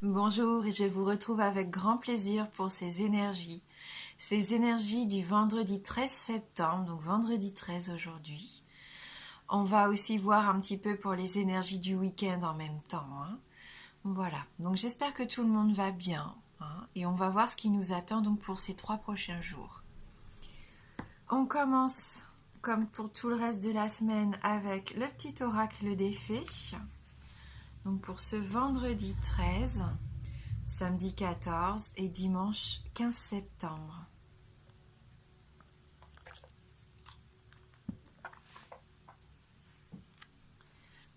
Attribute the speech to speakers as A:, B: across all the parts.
A: Bonjour et je vous retrouve avec grand plaisir pour ces énergies. Ces énergies du vendredi 13 septembre, donc vendredi 13 aujourd'hui. On va aussi voir un petit peu pour les énergies du week-end en même temps, hein. Voilà, donc j'espère que tout le monde va bien, hein, et on va voir ce qui nous attend donc pour ces 3 prochains jours. On commence, comme pour tout le reste de la semaine, avec le petit oracle des fées. Donc pour ce vendredi 13, samedi 14 et dimanche 15 septembre.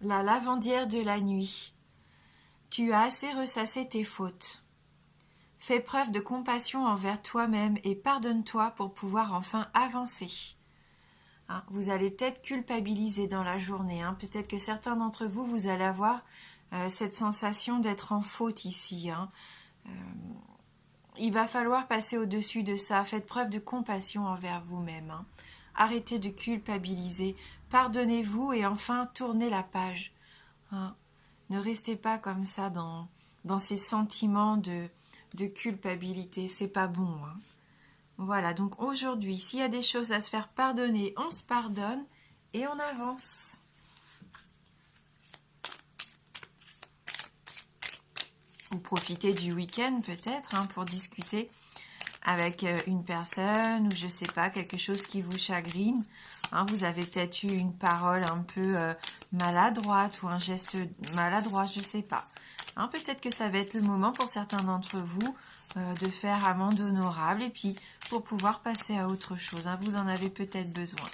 A: La lavandière de la nuit. Tu as assez ressassé tes fautes. Fais preuve de compassion envers toi-même et pardonne-toi pour pouvoir enfin avancer. Hein, vous allez peut-être culpabiliser dans la journée. Hein. Peut-être que certains d'entre vous, vous allez avoir cette sensation d'être en faute ici. Hein. Il va falloir passer au-dessus de ça. Faites preuve de compassion envers vous-même. Hein. Arrêtez de culpabiliser. Pardonnez-vous et enfin tournez la page. Hein. Ne restez pas comme ça dans ces sentiments de culpabilité. C'est pas bon. Hein. Voilà, donc aujourd'hui, s'il y a des choses à se faire pardonner, on se pardonne et on avance. Vous profitez du week-end peut-être hein, pour discuter avec une personne ou je sais pas, quelque chose qui vous chagrine. Hein, vous avez peut-être eu une parole un peu maladroite ou un geste maladroit, je sais pas. Hein, peut-être que ça va être le moment pour certains d'entre vous de faire amende honorable et puis pour pouvoir passer à autre chose. Hein, vous en avez peut-être besoin.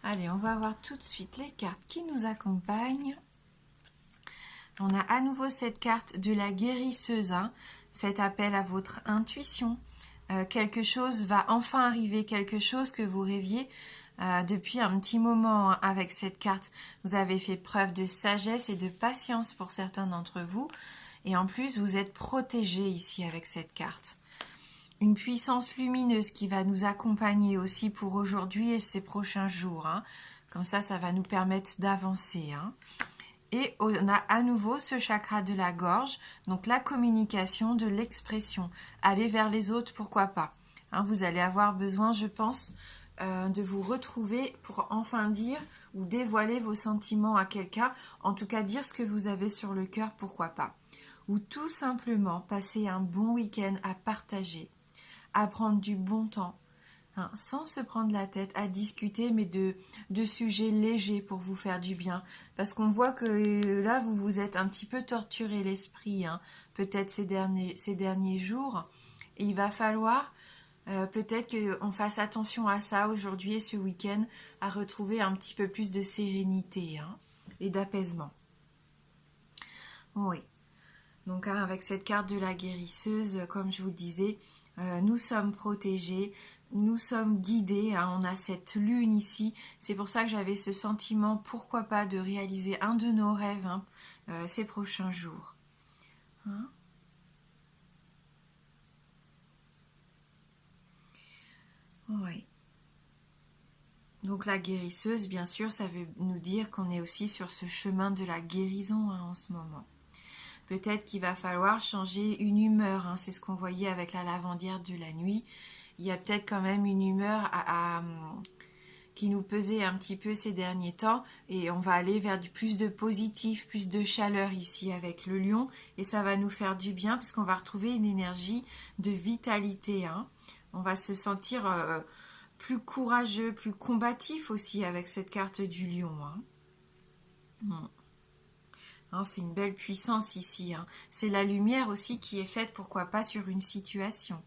A: Allez, on va voir tout de suite les cartes qui nous accompagnent. On a à nouveau cette carte de la guérisseuse. Hein. Faites appel à votre intuition. Quelque chose va enfin arriver, quelque chose que vous rêviez depuis un petit moment hein, avec cette carte. Vous avez fait preuve de sagesse et de patience pour certains d'entre vous. Et en plus, vous êtes protégé ici avec cette carte. Une puissance lumineuse qui va nous accompagner aussi pour aujourd'hui et ces prochains jours. Hein. Comme ça va nous permettre d'avancer. Hein. Et on a à nouveau ce chakra de la gorge, donc la communication, de l'expression. Aller vers les autres, pourquoi pas. Hein, vous allez avoir besoin, je pense, de vous retrouver pour enfin dire ou dévoiler vos sentiments à quelqu'un. En tout cas, dire ce que vous avez sur le cœur, pourquoi pas. Ou tout simplement passer un bon week-end à partager, à prendre du bon temps, hein, sans se prendre la tête à discuter, mais de sujets légers pour vous faire du bien. Parce qu'on voit que là, vous vous êtes un petit peu torturé l'esprit, hein, peut-être ces derniers jours. Et il va falloir peut-être qu'on fasse attention à ça aujourd'hui et ce week-end, à retrouver un petit peu plus de sérénité hein, et d'apaisement. Oui. Donc hein, avec cette carte de la guérisseuse, comme je vous le disais, nous sommes protégés, nous sommes guidés, hein, on a cette lune ici, c'est pour ça que j'avais ce sentiment, pourquoi pas, de réaliser un de nos rêves hein, ces prochains jours. Hein. Oui. Donc la guérisseuse, bien sûr, ça veut nous dire qu'on est aussi sur ce chemin de la guérison hein, en ce moment. Peut-être qu'il va falloir changer une humeur, hein, c'est ce qu'on voyait avec la lavandière de la nuit. Il y a peut-être quand même une humeur qui nous pesait un petit peu ces derniers temps et on va aller vers plus de positif, plus de chaleur ici avec le lion et ça va nous faire du bien puisqu'on va retrouver une énergie de vitalité. Hein. On va se sentir plus courageux, plus combatif aussi avec cette carte du lion. Hein. Hein, c'est une belle puissance ici. Hein. C'est la lumière aussi qui est faite, pourquoi pas, sur une situation.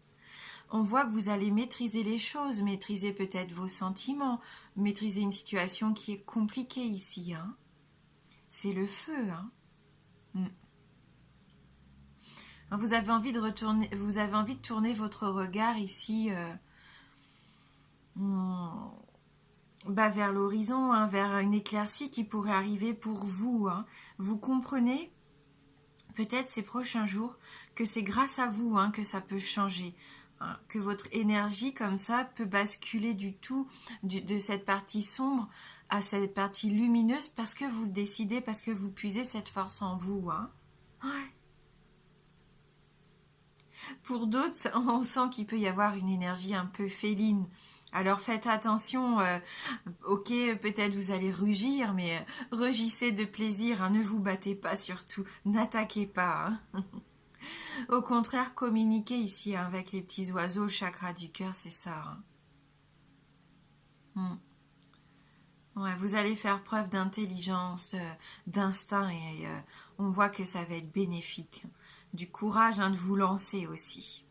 A: On voit que vous allez maîtriser les choses, maîtriser peut-être vos sentiments, maîtriser une situation qui est compliquée ici. Hein. C'est le feu. Hein. Vous avez envie de retourner, vous avez envie de tourner votre regard ici vers l'horizon, hein, vers une éclaircie qui pourrait arriver pour vous. Hein. Vous comprenez peut-être ces prochains jours que c'est grâce à vous que ça peut changer. Hein, que votre énergie comme ça peut basculer du tout de cette partie sombre à cette partie lumineuse parce que vous le décidez, parce que vous puisez cette force en vous. Hein. Ouais. Pour d'autres, on sent qu'il peut y avoir une énergie un peu féline. Alors faites attention, ok, peut-être vous allez rugir, mais rugissez de plaisir, hein, ne vous battez pas surtout, n'attaquez pas. Hein. Au contraire, communiquez ici hein, avec les petits oiseaux, le chakra du cœur, c'est ça. Hein. Ouais, vous allez faire preuve d'intelligence, d'instinct et on voit que ça va être bénéfique. Du courage hein, de vous lancer aussi.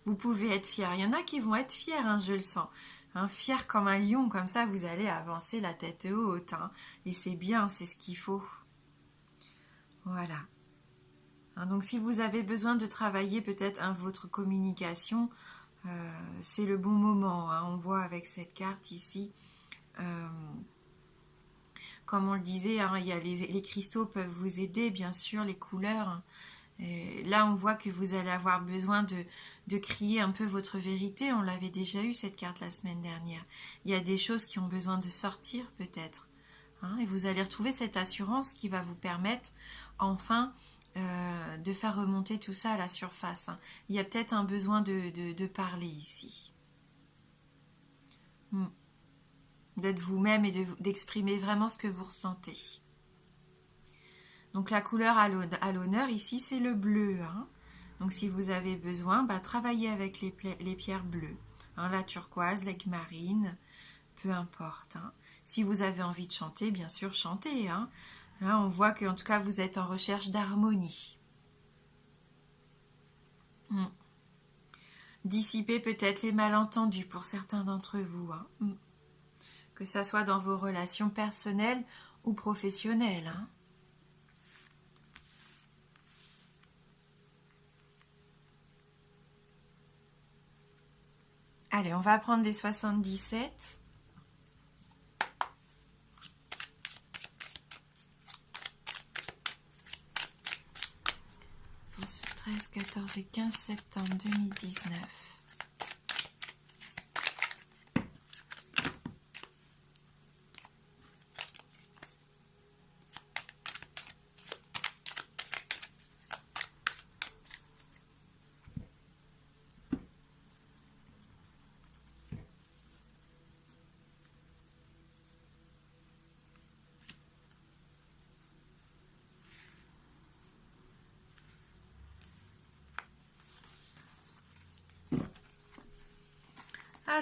A: Vous pouvez être fiers. Il y en a qui vont être fiers, hein, je le sens. Hein, fiers comme un lion, comme ça vous allez avancer la tête haute. Hein, et c'est bien, c'est ce qu'il faut. Voilà. Hein, donc si vous avez besoin de travailler peut-être hein, votre communication, c'est le bon moment. Hein, on voit avec cette carte ici. Comme on le disait, hein, il y a les cristaux peuvent vous aider, bien sûr, les couleurs. Hein. Là, on voit que vous allez avoir besoin de crier un peu votre vérité. On l'avait déjà eu, cette carte, la semaine dernière. Il y a des choses qui ont besoin de sortir, peut-être. Hein, et vous allez retrouver cette assurance qui va vous permettre, enfin, de faire remonter tout ça à la surface. Hein. Il y a peut-être un besoin de parler ici. D'être vous-même et d'exprimer vraiment ce que vous ressentez. Donc la couleur à l'honneur ici, c'est le bleu. Hein. Donc si vous avez besoin, travaillez avec les pierres bleues. Hein, la turquoise, l'aigue-marine, peu importe. Hein. Si vous avez envie de chanter, bien sûr, chantez. Hein. Là, on voit qu'en tout cas, vous êtes en recherche d'harmonie. Dissiper peut-être les malentendus pour certains d'entre vous. Hein. Que ça soit dans vos relations personnelles ou professionnelles. Hein. Allez, on va prendre les 77. 13, 14 et 15 septembre 2019.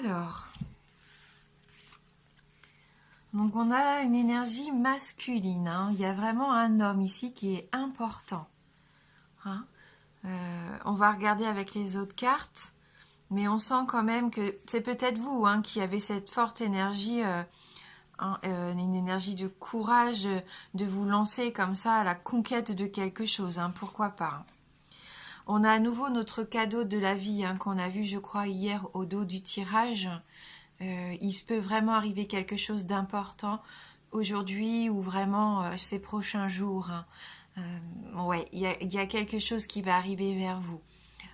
A: Alors, donc on a une énergie masculine. Hein. Il y a vraiment un homme ici qui est important. Hein. On va regarder avec les autres cartes, mais on sent quand même que c'est peut-être vous hein, qui avez cette forte énergie, une énergie de courage, de vous lancer comme ça à la conquête de quelque chose. Hein. Pourquoi pas. On a à nouveau notre cadeau de la vie hein, qu'on a vu, je crois, hier au dos du tirage. Il peut vraiment arriver quelque chose d'important aujourd'hui ou vraiment ces prochains jours. Hein. Ouais, il y a quelque chose qui va arriver vers vous.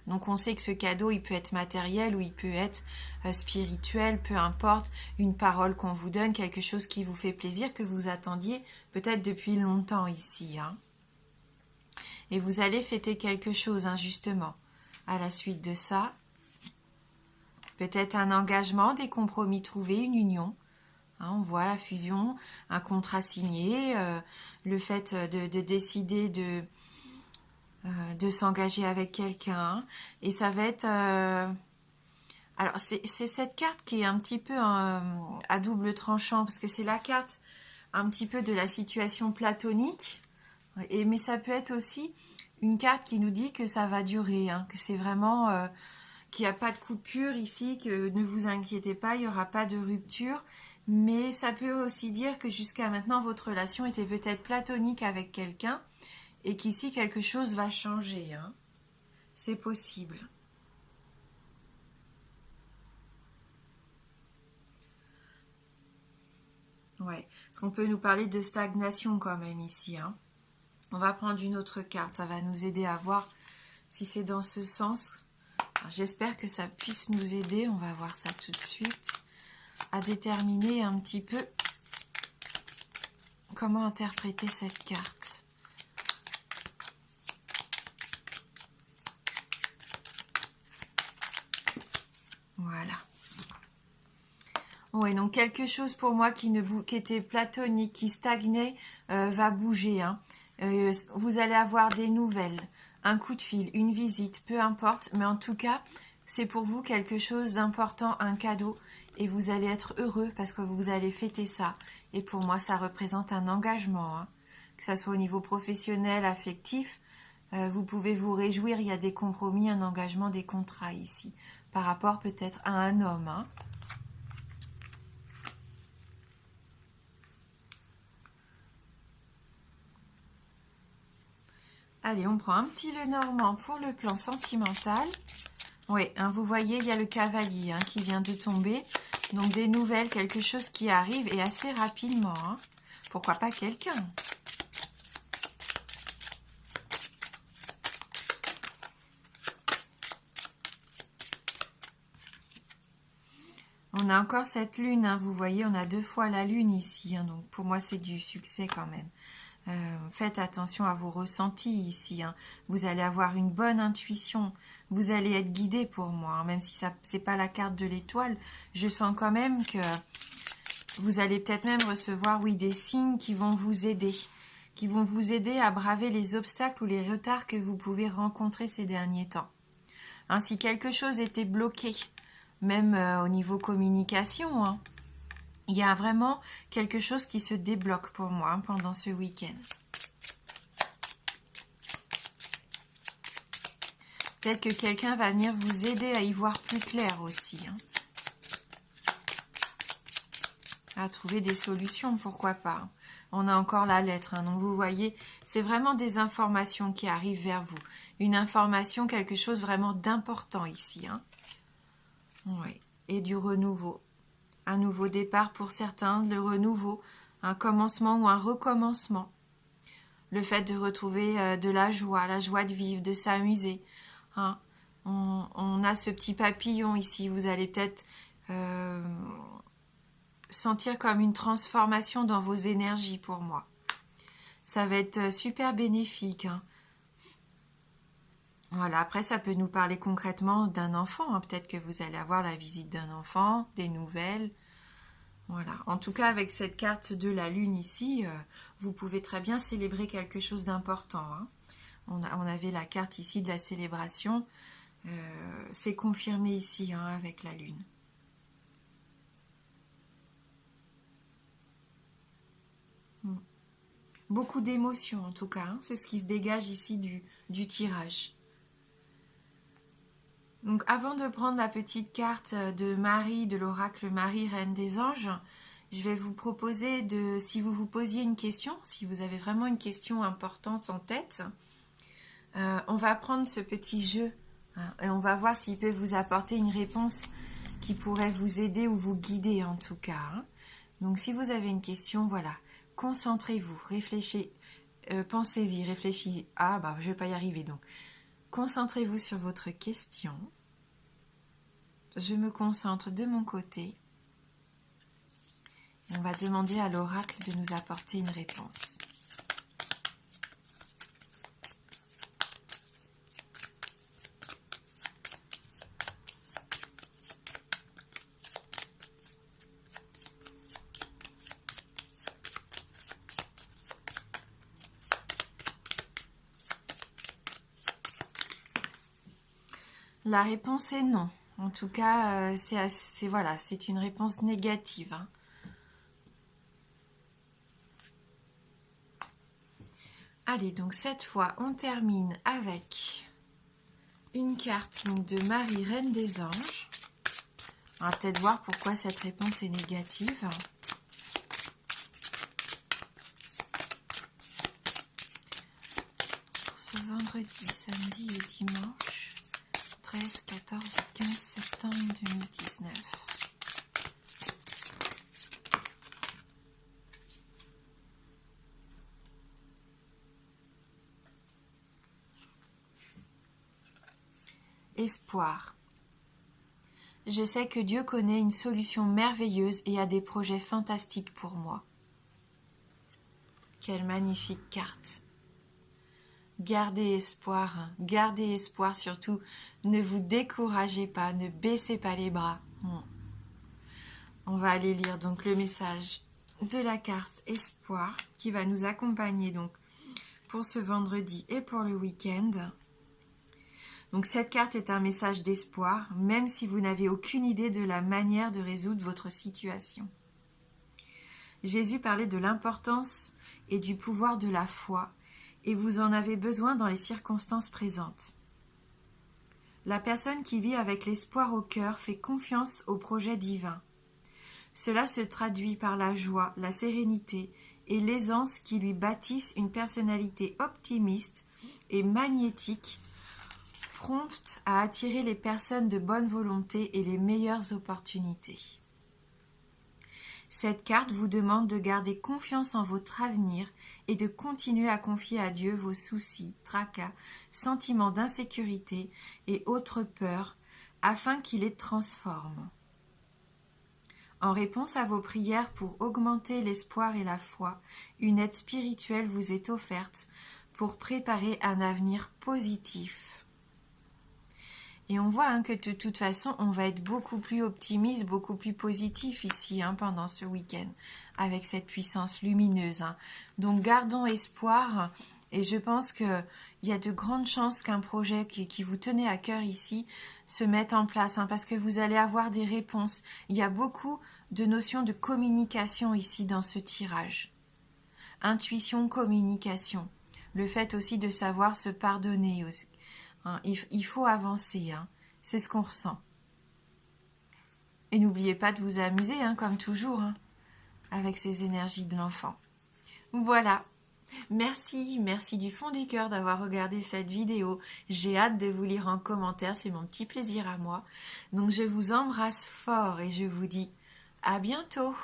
A: Donc on sait que ce cadeau, il peut être matériel ou il peut être spirituel, peu importe, une parole qu'on vous donne, quelque chose qui vous fait plaisir, que vous attendiez peut-être depuis longtemps ici. Hein. Et vous allez fêter quelque chose, hein, justement, à la suite de ça. Peut-être un engagement, des compromis trouvés, une union. Hein, on voit la fusion, un contrat signé, le fait de décider de s'engager avec quelqu'un. Et ça va être... Alors, c'est cette carte qui est un petit peu à double tranchant, parce que c'est la carte un petit peu de la situation platonique. Mais ça peut être aussi une carte qui nous dit que ça va durer, hein, que c'est vraiment qu'il n'y a pas de coupure ici, que ne vous inquiétez pas, il n'y aura pas de rupture. Mais ça peut aussi dire que jusqu'à maintenant, votre relation était peut-être platonique avec quelqu'un et qu'ici, quelque chose va changer. Hein. C'est possible. Ouais, parce qu'on peut nous parler de stagnation quand même ici. Hein. On va prendre une autre carte, ça va nous aider à voir si c'est dans ce sens. J'espère que ça puisse nous aider, on va voir ça tout de suite, à déterminer un petit peu comment interpréter cette carte. Voilà. Oui, donc quelque chose pour moi qui était platonique, qui stagnait, va bouger. Hein. Vous allez avoir des nouvelles, un coup de fil, une visite, peu importe. Mais en tout cas, c'est pour vous quelque chose d'important, un cadeau. Et vous allez être heureux parce que vous allez fêter ça. Et pour moi, ça représente un engagement. Hein. Que ça soit au niveau professionnel, affectif, vous pouvez vous réjouir. Il y a des compromis, un engagement, des contrats ici. Par rapport peut-être à un homme. Hein. Allez, on prend un petit Lenormand pour le plan sentimental. Oui, hein, vous voyez, il y a le cavalier hein, qui vient de tomber. Donc des nouvelles, quelque chose qui arrive et assez rapidement. Hein. Pourquoi pas quelqu'un? On a encore cette lune, hein, vous voyez, on a 2 fois la lune ici. Hein, donc pour moi, c'est du succès quand même. Faites attention à vos ressentis ici. Hein. Vous allez avoir une bonne intuition. Vous allez être guidé pour moi. Hein. Même si ça c'est pas la carte de l'étoile, je sens quand même que vous allez peut-être même recevoir, oui, des signes qui vont vous aider. Qui vont vous aider à braver les obstacles ou les retards que vous pouvez rencontrer ces derniers temps. Hein, si quelque chose était bloqué, même au niveau communication, hein, il y a vraiment quelque chose qui se débloque pour moi hein, pendant ce week-end. Peut-être que quelqu'un va venir vous aider à y voir plus clair aussi. Hein. À trouver des solutions, pourquoi pas. On a encore la lettre, hein, donc vous voyez, c'est vraiment des informations qui arrivent vers vous. Une information, quelque chose vraiment d'important ici. Hein. Oui, et du renouveau. Un nouveau départ pour certains, le renouveau, un commencement ou un recommencement. Le fait de retrouver de la joie de vivre, de s'amuser. Hein. On a ce petit papillon ici, vous allez peut-être sentir comme une transformation dans vos énergies pour moi. Ça va être super bénéfique. Hein. Voilà, après ça peut nous parler concrètement d'un enfant. Hein. Peut-être que vous allez avoir la visite d'un enfant, des nouvelles. Voilà. En tout cas, avec cette carte de la lune ici, vous pouvez très bien célébrer quelque chose d'important. Hein. On avait la carte ici de la célébration. C'est confirmé ici hein, avec la lune. Beaucoup d'émotions en tout cas. Hein. C'est ce qui se dégage ici du tirage. Donc avant de prendre la petite carte de Marie, de l'oracle Marie, Reine des Anges, je vais vous proposer de, si vous vous posiez une question, si vous avez vraiment une question importante en tête, on va prendre ce petit jeu hein, et on va voir s'il peut vous apporter une réponse qui pourrait vous aider ou vous guider en tout cas. Hein. Donc si vous avez une question, voilà, concentrez-vous, réfléchissez, pensez-y, réfléchissez. Ah bah je vais pas y arriver donc. Concentrez-vous sur votre question. Je me concentre de mon côté. On va demander à l'oracle de nous apporter une réponse. La réponse est non. En tout cas, c'est une réponse négative. Hein. Allez, donc cette fois, on termine avec une carte donc, de Marie, Reine des Anges. On va peut-être voir pourquoi cette réponse est négative. Pour ce vendredi, samedi et dimanche, 13, 14 et 15 septembre 2019. Espoir. Je sais que Dieu connaît une solution merveilleuse et a des projets fantastiques pour moi. Quelle magnifique carte. Gardez espoir surtout. Ne vous découragez pas, ne baissez pas les bras. On va aller lire donc le message de la carte Espoir qui va nous accompagner donc pour ce vendredi et pour le week-end. Donc cette carte est un message d'espoir, même si vous n'avez aucune idée de la manière de résoudre votre situation. Jésus parlait de l'importance et du pouvoir de la foi, et vous en avez besoin dans les circonstances présentes. La personne qui vit avec l'espoir au cœur fait confiance au projet divin. Cela se traduit par la joie, la sérénité et l'aisance qui lui bâtissent une personnalité optimiste et magnétique, prompte à attirer les personnes de bonne volonté et les meilleures opportunités. Cette carte vous demande de garder confiance en votre avenir et de continuer à confier à Dieu vos soucis, tracas, sentiments d'insécurité et autres peurs afin qu'il les transforme. En réponse à vos prières pour augmenter l'espoir et la foi, une aide spirituelle vous est offerte pour préparer un avenir positif. Et on voit que de toute façon, on va être beaucoup plus optimiste, beaucoup plus positif ici pendant ce week-end, avec cette puissance lumineuse. Donc gardons espoir, et je pense qu'il y a de grandes chances qu'un projet qui vous tenait à cœur ici se mette en place, parce que vous allez avoir des réponses. Il y a beaucoup de notions de communication ici dans ce tirage. Intuition, communication. Le fait aussi de savoir se pardonner aussi. Il faut avancer, c'est ce qu'on ressent. Et n'oubliez pas de vous amuser, comme toujours, avec ces énergies de l'enfant. Voilà, merci du fond du cœur d'avoir regardé cette vidéo. J'ai hâte de vous lire en commentaire, c'est mon petit plaisir à moi. Donc je vous embrasse fort et je vous dis à bientôt.